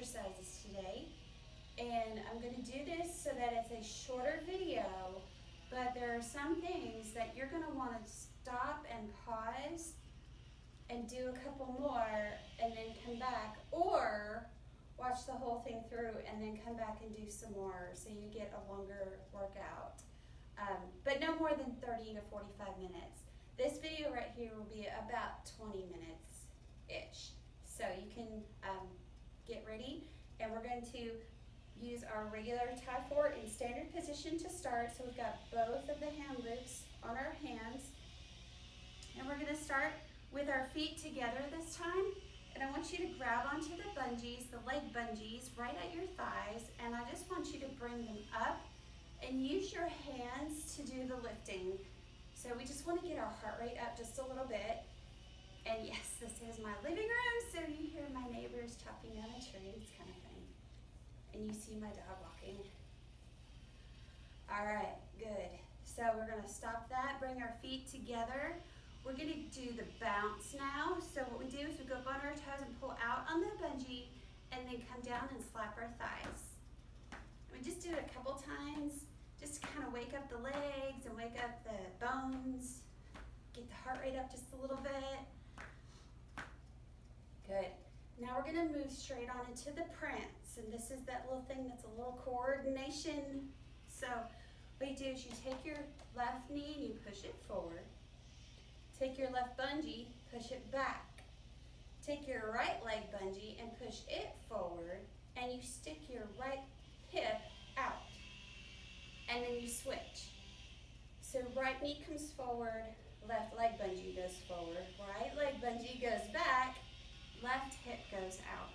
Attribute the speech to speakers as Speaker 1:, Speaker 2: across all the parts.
Speaker 1: exercises today, and I'm going to do this so that it's a shorter video, but there are some things that you're going to want to stop and pause and do a couple more and then come back, or watch the whole thing through and then come back and do some more so you get a longer workout. But no more than 30 to 45 minutes. This video right here will be about 20 minutes-ish. So you can get ready, and we're going to use our regular Tye4 in standard position to start. So we've got both of the hand loops on our hands, and we're going to start with our feet together this time. And I want you to grab onto the bungees, the leg bungees, right at your thighs, and I just want you to bring them up and use your hands to do the lifting. So we just want to get our heart rate up just a little bit. And yes, this is my living room, so you hear my neighbors chopping down a tree. It's kind of funny. And you see my dog walking. All right, good. So we're going to stop that, bring our feet together. We're going to do the bounce now. So what we do is we go up on our toes and pull out on the bungee and then come down and slap our thighs. And we just do it a couple times just to kind of wake up the legs and wake up the bones, get the heart rate up just a little bit. Good. Now we're going to move straight on into the prance, and this is that little thing that's a little coordination. So what you do is you take your left knee and you push it forward. Take your left bungee, push it back. Take your right leg bungee and push it forward, and you stick your right hip out. And then you switch. So right knee comes forward, left leg bungee goes forward, right leg bungee goes back, left hip goes out.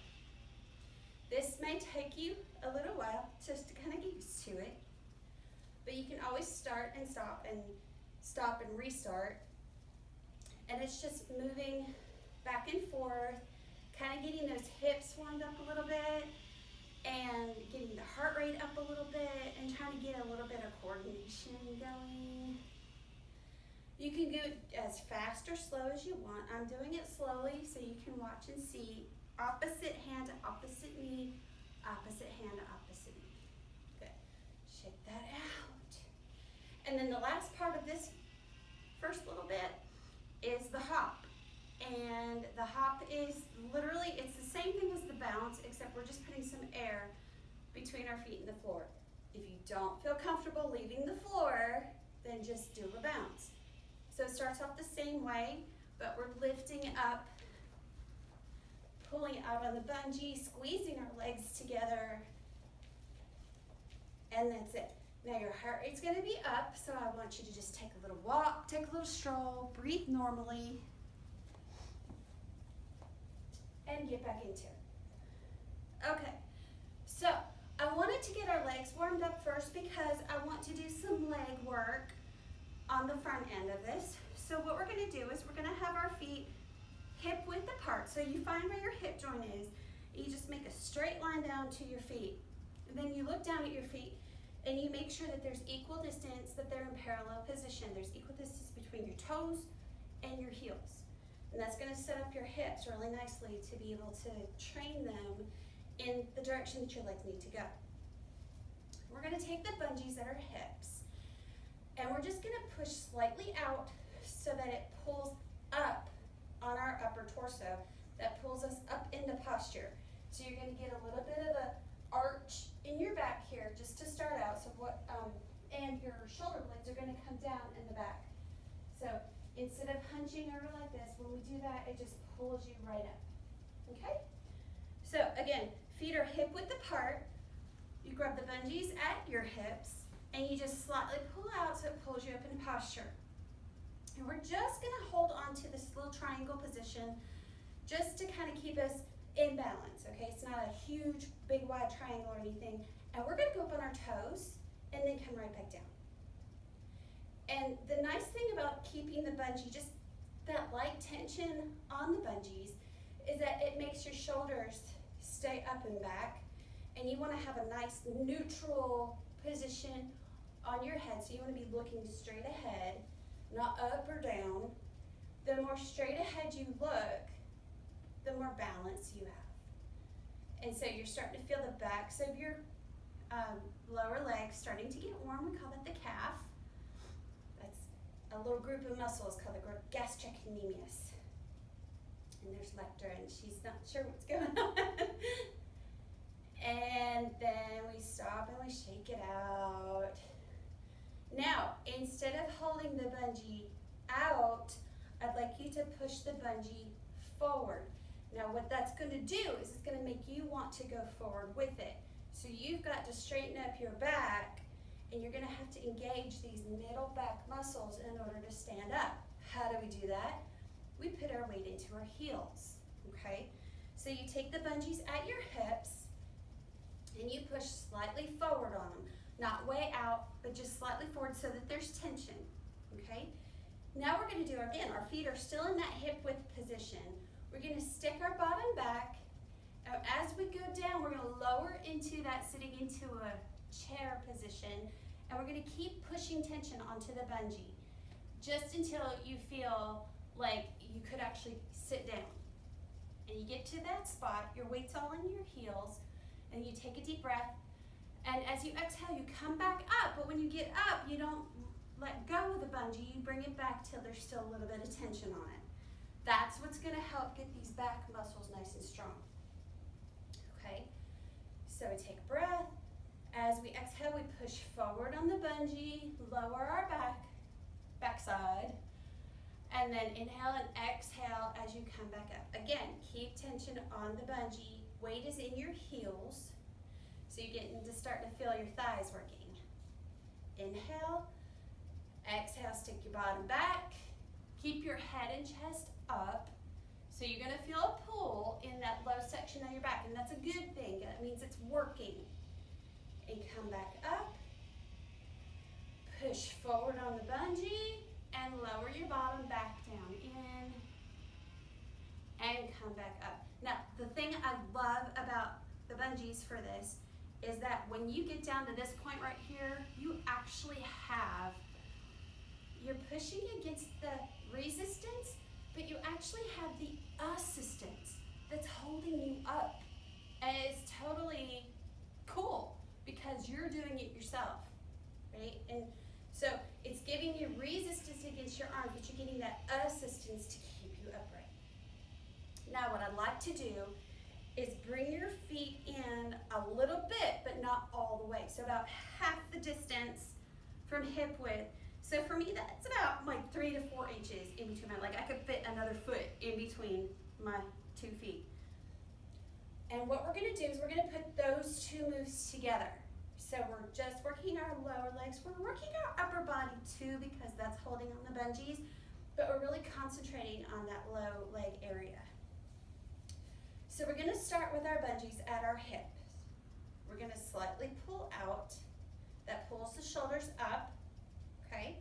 Speaker 1: This may take you a little while just to kind of get used to it, but you can always start and stop and restart. And it's just moving back and forth, kind of getting those hips warmed up a little bit, and getting the heart rate up a little bit, and trying to get a little bit of coordination going. You can go as fast or slow as you want. I'm doing it slowly so you can watch and see. Opposite hand to opposite knee, opposite hand to opposite knee. Good. Shake that out. And then the last part of this first little bit is the hop. And the hop is literally, it's the same thing as the bounce, except we're just putting some air between our feet and the floor. If you don't feel comfortable leaving the floor, then just do a bounce. So it starts off the same way, but we're lifting up, pulling out on the bungee, squeezing our legs together, and that's it. Now your heart rate's gonna be up, so I want you to just take a little walk, take a little stroll, breathe normally, and get back into it. Okay, so I wanted to get our legs warmed up first because I want to do some leg work on the front end of this. So what we're gonna do is we're gonna have our feet hip width apart. So you find where your hip joint is, and you just make a straight line down to your feet. And then you look down at your feet and you make sure that there's equal distance, that they're in parallel position. There's equal distance between your toes and your heels. And that's gonna set up your hips really nicely to be able to train them in the direction that your legs need to go. We're gonna take the bungees at our hips, and we're just gonna push slightly out so that it pulls up on our upper torso. That pulls us up into posture. So you're gonna get a little bit of a arch in your back here just to start out. So and your shoulder blades are gonna come down in the back. So instead of hunching over like this, when we do that, it just pulls you right up, okay? So again, feet are hip width apart. You grab the bungees at your hips, and you just slightly pull out so it pulls you up in posture. And we're just gonna hold on to this little triangle position just to kind of keep us in balance, okay? It's not a huge, big, wide triangle or anything. And we're gonna go up on our toes and then come right back down. And the nice thing about keeping the bungee, just that light tension on the bungees, is that it makes your shoulders stay up and back, and you want to have a nice neutral position on your head. So you want to be looking straight ahead, not up or down. The more straight ahead you look, the more balance you have. And so you're starting to feel the backs of your lower legs starting to get warm. We call that the calf. That's a little group of muscles called the gastrocnemius. And there's Lecter, and she's not sure what's going on. And then we stop and we shake it out. Now, instead of holding the bungee out, I'd like you to push the bungee forward. Now, what that's going to do is it's going to make you want to go forward with it. So you've got to straighten up your back, and you're going to have to engage these middle back muscles in order to stand up. How do we do that? We put our weight into our heels, okay? So you take the bungees at your hips, and you push slightly forward on them. Not way out, but just slightly forward so that there's tension, okay? Now we're going to do, again, our feet are still in that hip width position. We're going to stick our bottom back. As we go down, we're going to lower into that sitting into a chair position, and we're going to keep pushing tension onto the bungee just until you feel like you could actually sit down. And you get to that spot, your weight's all in your heels, and you take a deep breath. And as you exhale, you come back up, but when you get up, you don't let go of the bungee, you bring it back till there's still a little bit of tension on it. That's what's gonna help get these back muscles nice and strong. Okay, so we take a breath. As we exhale, we push forward on the bungee, lower our backside, and then inhale and exhale as you come back up. Again, keep tension on the bungee. Weight is in your heels, so you're getting to start to feel your thighs working. Inhale, exhale, stick your bottom back. Keep your head and chest up. So you're gonna feel a pull in that low section of your back, and that's a good thing. That means it's working. And come back up. Push forward on the bungee and lower your bottom back down in and come back up. Now, the thing I love about the bungees for this is that when you get down to this point right here, you actually have, you're pushing against the resistance, but you actually have the assistance that's holding you up. And it's totally cool because you're doing it yourself, right? And so it's giving you resistance against your arms, but you're getting that assistance to keep you upright. Now what I'd like to do is bring your feet in a little bit, but not all the way. So about half the distance from hip width. So for me, that's about like 3 to 4 inches in between my leg. I could fit another foot in between my 2 feet. And what we're gonna do is we're gonna put those two moves together. So we're just working our lower legs. We're working our upper body too because that's holding on the bungees, but we're really concentrating on that low leg area. So we're gonna start with our bungees at our hips. We're gonna slightly pull out. That pulls the shoulders up, okay?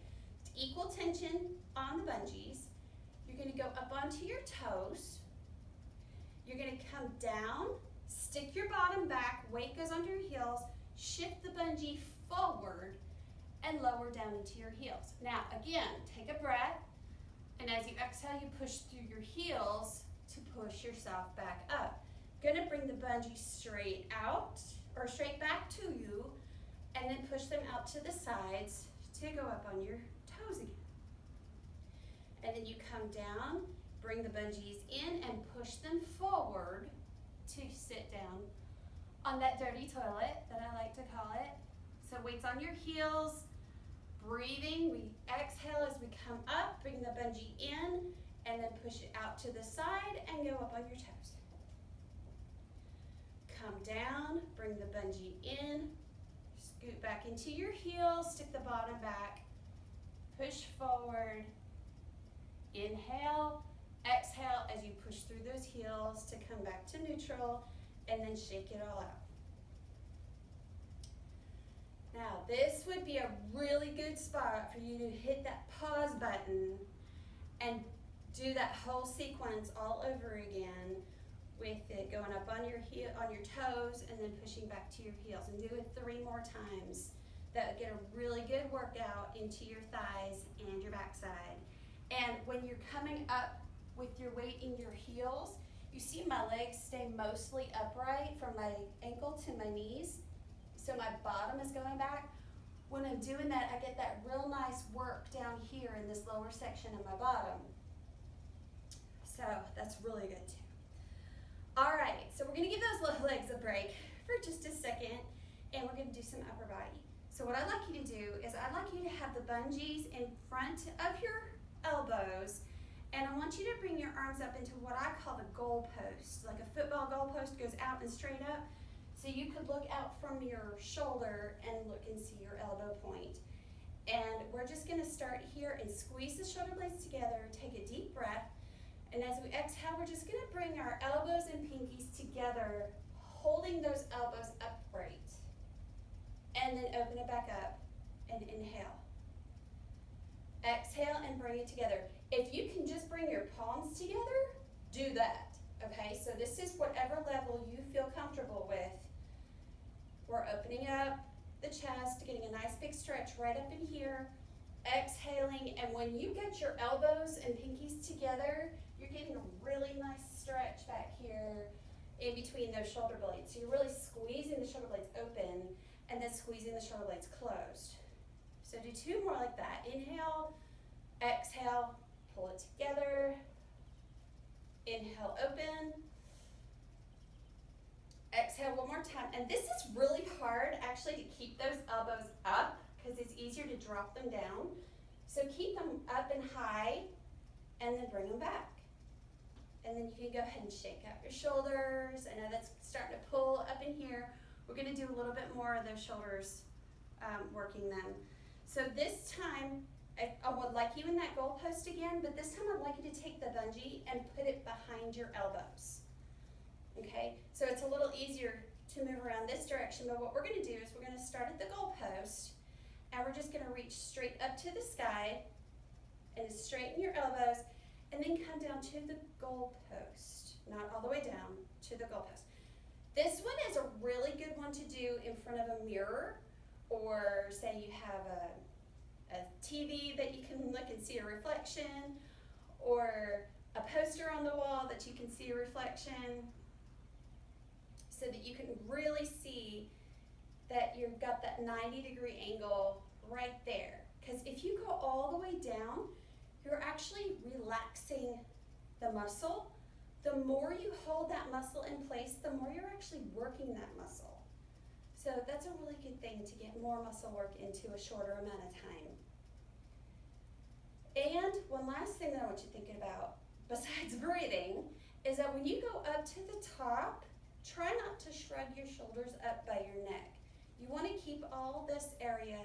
Speaker 1: To equal tension on the bungees. You're gonna go up onto your toes. You're gonna come down, stick your bottom back, weight goes under your heels, shift the bungee forward, and lower down into your heels. Now, again, take a breath, and as you exhale, you push through your heels to push yourself back up. Gonna bring the bungee straight out, or straight back to you, and then push them out to the sides to go up on your toes again. And then you come down, bring the bungees in and push them forward to sit down on that dirty toilet that I like to call it. So weights on your heels, breathing, we exhale as we come up, bring the bungee in and then push it out to the side and go up on your toes. Come down, bring the bungee in, scoot back into your heels, stick the bottom back, push forward, inhale, exhale as you push through those heels to come back to neutral and then shake it all out. Now this would be a really good spot for you to hit that pause button and do that whole sequence all over again with it going up on your heel, on your toes and then pushing back to your heels, and do it 3 more times. That would get a really good workout into your thighs and your backside. And when you're coming up with your weight in your heels, You see my legs stay mostly upright from my ankle to my knees, so my bottom is going back. When I'm doing that, I get that real nice work down here in this lower section of my bottom. So that's really good too. All right, so we're gonna give those little legs a break for just a second, and we're gonna do some upper body. So what I'd like you to do is I'd like you to have the bungees in front of your elbows, and I want you to bring your arms up into what I call the goal post. Like a football goal post goes out and straight up. So you could look out from your shoulder and look and see your elbow point. And we're just gonna start here and squeeze the shoulder blades together, take a deep breath, and as we exhale, we're just gonna bring our elbows and pinkies together, holding those elbows upright. And then open it back up and inhale. Exhale and bring it together. If you can just bring your palms together, do that, okay? So this is whatever level you feel comfortable with. We're opening up the chest, getting a nice big stretch right up in here, exhaling, and when you get your elbows and pinkies together, you're getting a really nice stretch back here in between those shoulder blades. So you're really squeezing the shoulder blades open and then squeezing the shoulder blades closed. So do two more like that. Inhale, exhale, pull it together. Inhale, open. Exhale one more time. And this is really hard actually to keep those elbows up because it's easier to drop them down. So keep them up and high and then bring them back. And then you can go ahead and shake out your shoulders. I know that's starting to pull up in here. We're gonna do a little bit more of those shoulders, working them. So this time, I would like you in that goal post again, but this time I'd like you to take the bungee and put it behind your elbows. Okay, so it's a little easier to move around this direction, but what we're gonna do is we're gonna start at the goal post, and we're just gonna reach straight up to the sky, and straighten your elbows, and then come down to the goal post, not all the way down, to the goal post. This one is a really good one to do in front of a mirror, or say you have a TV that you can look and see a reflection, or a poster on the wall that you can see a reflection, so that you can really see that you've got that 90-degree angle right there. Because if you go all the way down, you're actually relaxing the muscle. The more you hold that muscle in place, the more you're actually working that muscle. So that's a really good thing to get more muscle work into a shorter amount of time. And one last thing that I want you thinking about, besides breathing, is that when you go up to the top, try not to shrug your shoulders up by your neck. You want to keep all this area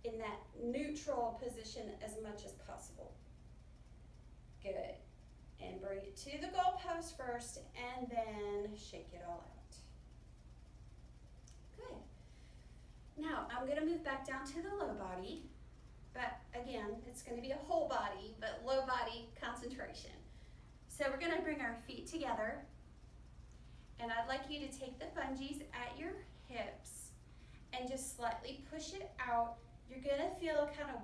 Speaker 1: in that neutral position as much as possible. Good. And bring it to the goal post first, and then shake it all out. Good. Now, I'm going to move back down to the low body, but again, it's going to be a whole body, but low body concentration. So we're going to bring our feet together, and I'd like you to take the bungees at your hips and just slightly push it out. You're going to feel kind of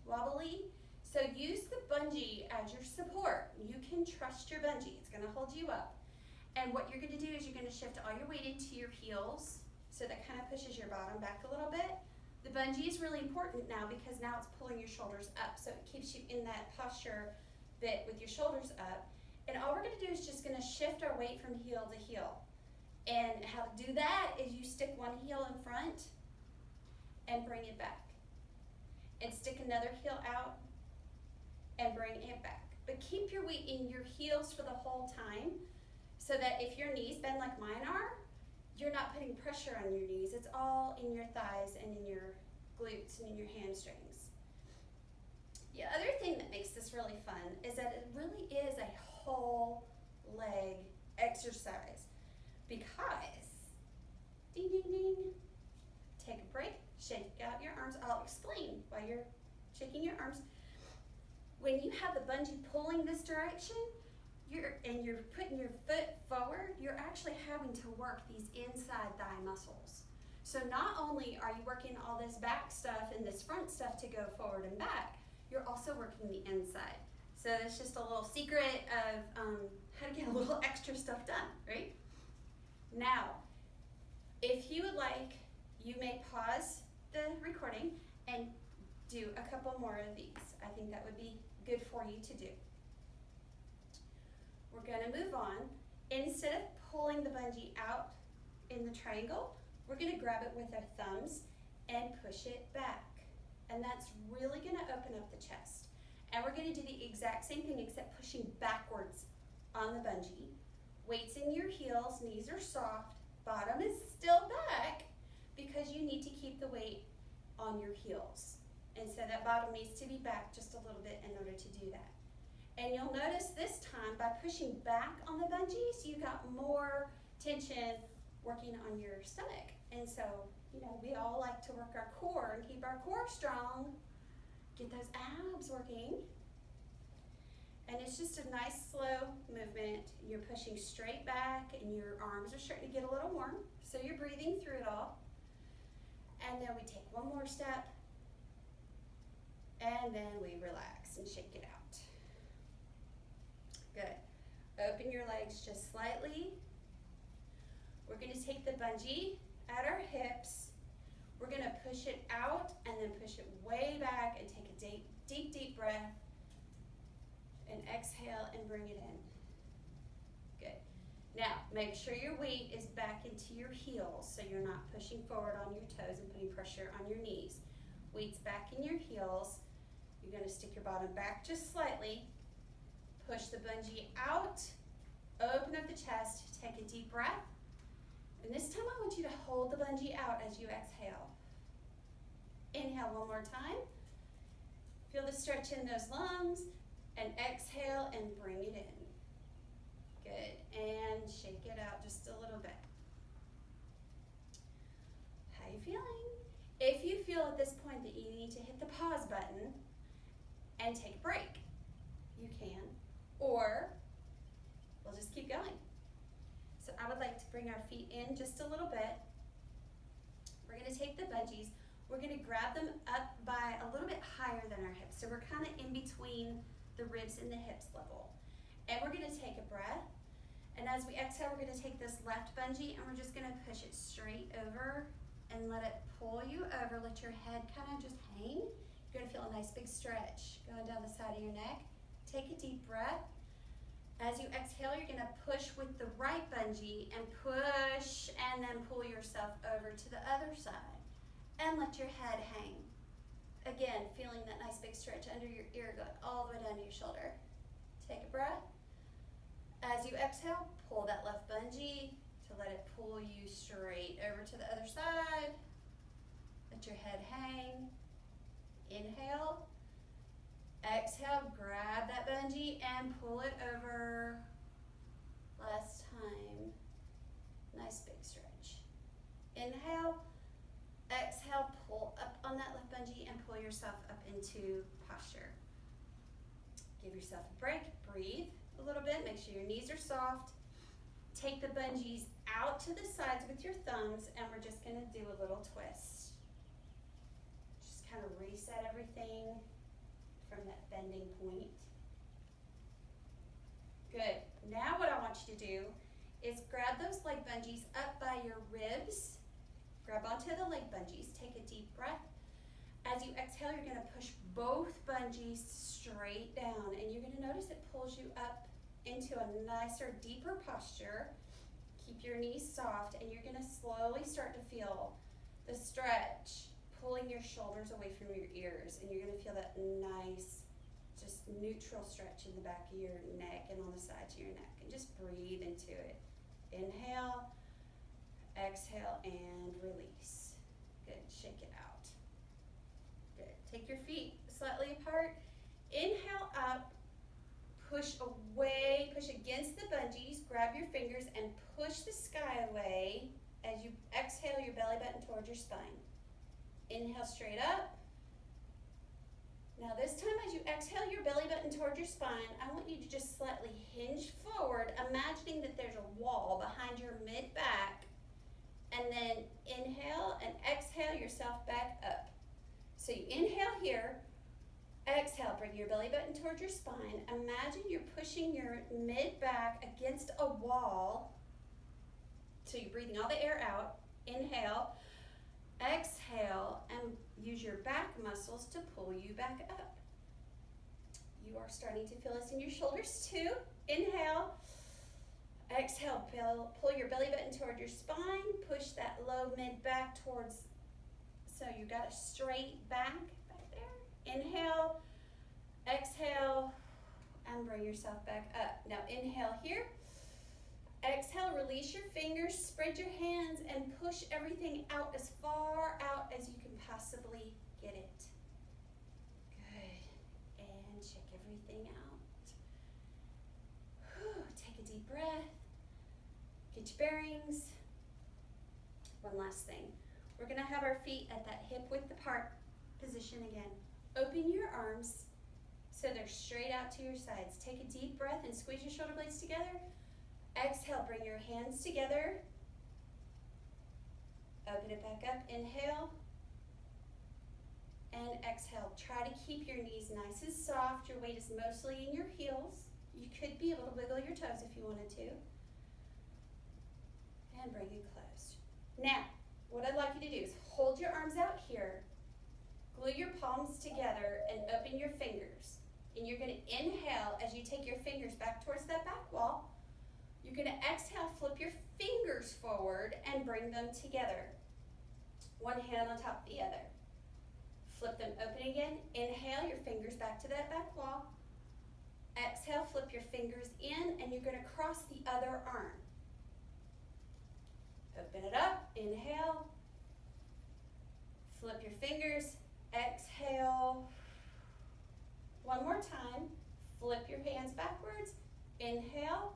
Speaker 1: wobbly. So use the bungee as your support. You can trust your bungee. It's going to hold you up. And what you're going to do is you're going to shift all your weight into your heels. So that kind of pushes your bottom back a little bit. The bungee is really important now because now it's pulling your shoulders up. So it keeps you in that posture bit with your shoulders up. And all we're going to do is just going to shift our weight from heel to heel. And how to do that is you stick one heel in front and bring it back. And stick another heel out and bring it back. But keep your weight in your heels for the whole time so that if your knees bend like mine are, you're not putting pressure on your knees. It's all in your thighs and in your glutes and in your hamstrings. The other thing that makes this really fun is that it really is a whole leg exercise because, ding, ding, ding, take a break, shake out your arms. I'll explain while you're shaking your arms. When you have the bungee pulling this direction, you're putting your foot forward, you're actually having to work these inside thigh muscles. So not only are you working all this back stuff and this front stuff to go forward and back, you're also working the inside. So that's just a little secret of how to get a little extra stuff done, right? Now, if you would like, you may pause the recording and do a couple more of these. I think that would be good for you to do. We're gonna move on. Instead of pulling the bungee out in the triangle, we're gonna grab it with our thumbs and push it back. And that's really gonna open up the chest. And we're gonna do the exact same thing except pushing backwards on the bungee. Weights in your heels, knees are soft, bottom is still back because you need to keep the weight on your heels. And so that bottom needs to be back just a little bit in order to do that. And you'll notice this time by pushing back on the bungees, you got more tension working on your stomach. And so, you know, we all like to work our core and keep our core strong, get those abs working. And it's just a nice slow movement. You're pushing straight back and your arms are starting to get a little warm. So you're breathing through it all. And then we take one more step. And then we relax and shake it out. Good. Open your legs just slightly. We're going to take the bungee at our hips. We're going to push it out and then push it way back and take a deep, deep, deep breath. And exhale and bring it in. Good. Now, make sure your weight is back into your heels so you're not pushing forward on your toes and putting pressure on your knees. Weight's back in your heels. You're going to stick your bottom back just slightly. Push the bungee out. Open up the chest. Take a deep breath. And this time I want you to hold the bungee out as you exhale. Inhale one more time. Feel the stretch in those lungs. And exhale and bring it in. Good. And shake it out just a little bit. How are you feeling? If you feel at this point that you need to hit the pause button and take a break, you can. Or we'll just keep going. So I would like to bring our feet in just a little bit. We're going to take the bungees. We're going to grab them up by a little bit higher than our hips. So we're kind of in between the ribs and the hips level. And we're going to take a breath. And as we exhale, we're going to take this left bungee and we're just going to push it straight over and let it pull you over. Let your head kind of just hang. You're going to feel a nice big stretch going down the side of your neck. Take a deep breath. As you exhale, you're going to push with the right bungee and push and then pull yourself over to the other side. And let your head hang. Again, feeling that nice big stretch under your ear going all the way down to your shoulder. Take a breath. As you exhale, pull that left bungee to let it pull you straight over to the other side. Let your head hang. Inhale. Exhale, grab that bungee and pull it over. Last time. Nice big stretch. Inhale. Exhale, pull up on that left bungee and pull yourself up into posture. Give yourself a break, breathe a little bit, make sure your knees are soft. Take the bungees out to the sides with your thumbs and we're just gonna do a little twist. Just kind of reset everything from that bending point. Good. Now what I want you to do is grab those leg bungees up by your ribs. Grab onto the leg bungees, take a deep breath. As you exhale, you're going to push both bungees straight down and you're going to notice it pulls you up into a nicer, deeper posture. Keep your knees soft and you're going to slowly start to feel the stretch pulling your shoulders away from your ears and you're going to feel that nice, just neutral stretch in the back of your neck and on the sides of your neck and just breathe into it. Inhale. Exhale and release. Good. Shake it out. Good. Take your feet slightly apart. Inhale up. Push away. Push against the bungees. Grab your fingers and push the sky away. As you exhale, your belly button towards your spine. Inhale straight up. Now this time as you exhale your belly button towards your spine, I want you to just slightly hinge forward, imagining that there's a wall behind your mid-back. And then inhale and exhale yourself back up. So you inhale here, Exhale, bring your belly button towards your spine. Imagine you're pushing your mid-back against a wall. So you're breathing all the air out. Inhale. Exhale, and use your back muscles to pull you back up. You are starting to feel this in your shoulders too. Inhale. Exhale, pull your belly button toward your spine. Push that low mid-back towards, so you got a straight back there. Inhale, exhale, and bring yourself back up. Now inhale here. Exhale, release your fingers, spread your hands, and push everything out as far out as you can possibly get it. Good. And check everything out. Whew. Take a deep breath. Get your bearings. One last thing. We're going to have our feet at that hip width apart position again. Open your arms so they're straight out to your sides. Take a deep breath and squeeze your shoulder blades together. Exhale, bring your hands together. Open it back up. Inhale. And exhale. Try to keep your knees nice and soft. Your weight is mostly in your heels. You could be able to wiggle your toes if you wanted to. And bring it closed. Now, what I'd like you to do is hold your arms out here. Glue your palms together and open your fingers. And you're going to inhale as you take your fingers back towards that back wall. You're going to exhale, flip your fingers forward and bring them together. One hand on top of the other. Flip them open again. Inhale, your fingers back to that back wall. Exhale, flip your fingers in, and you're going to cross the other arm. Open it up. Inhale. Flip your fingers. Exhale. One more time. Flip your hands backwards. Inhale.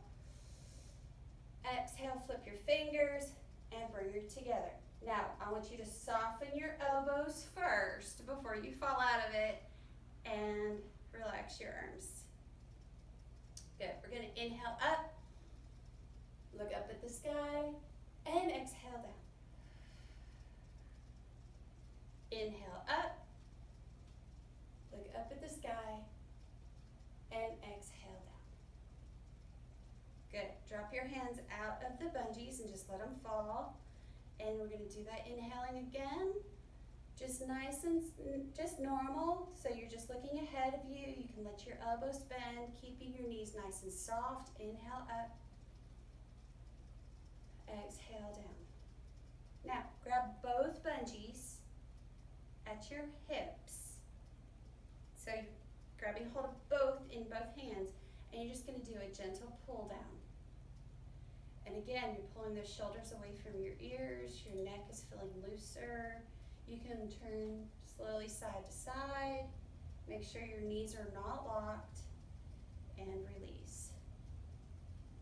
Speaker 1: Exhale, flip your fingers, and bring it together. Now, I want you to soften your elbows first before you fall out of it, and relax your arms. Good. We're going to inhale up, look up at the sky, and exhale down. Inhale up, look up at the sky, and exhale down. Good. Drop your hands out of the bungees and just let them fall. And we're going to do that inhaling again. Just nice and just normal. So you're just looking ahead of you. You can let your elbows bend, keeping your knees nice and soft. Inhale up. Exhale down. Now, grab both bungees at your hips. So you're grabbing hold of both in both hands. And you're just going to do a gentle pull down. And again, you're pulling those shoulders away from your ears. Your neck is feeling looser. You can turn slowly side to side. Make sure your knees are not locked. And release.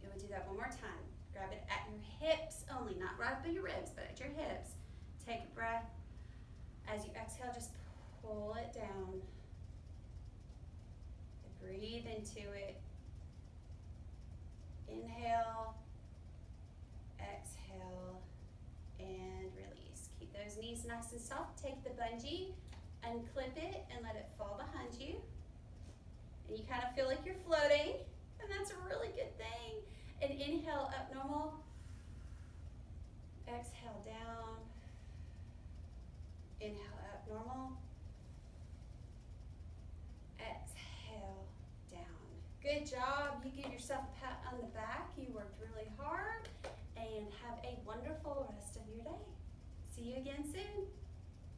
Speaker 1: You will do that one more time. Grab it at your hips only, not right up at your ribs, but at your hips. Take a breath. As you exhale, just pull it down. Breathe into it. Inhale. Exhale and release. Keep those knees nice and soft. Take the bungee, unclip it, and let it fall behind you. And you kind of feel like you're floating, and that's a really good thing. And inhale up normal. Exhale down. Inhale up normal. Exhale down. Good job. You give yourself a pat on the back. You worked really hard. And have a wonderful rest of your day. See you again soon.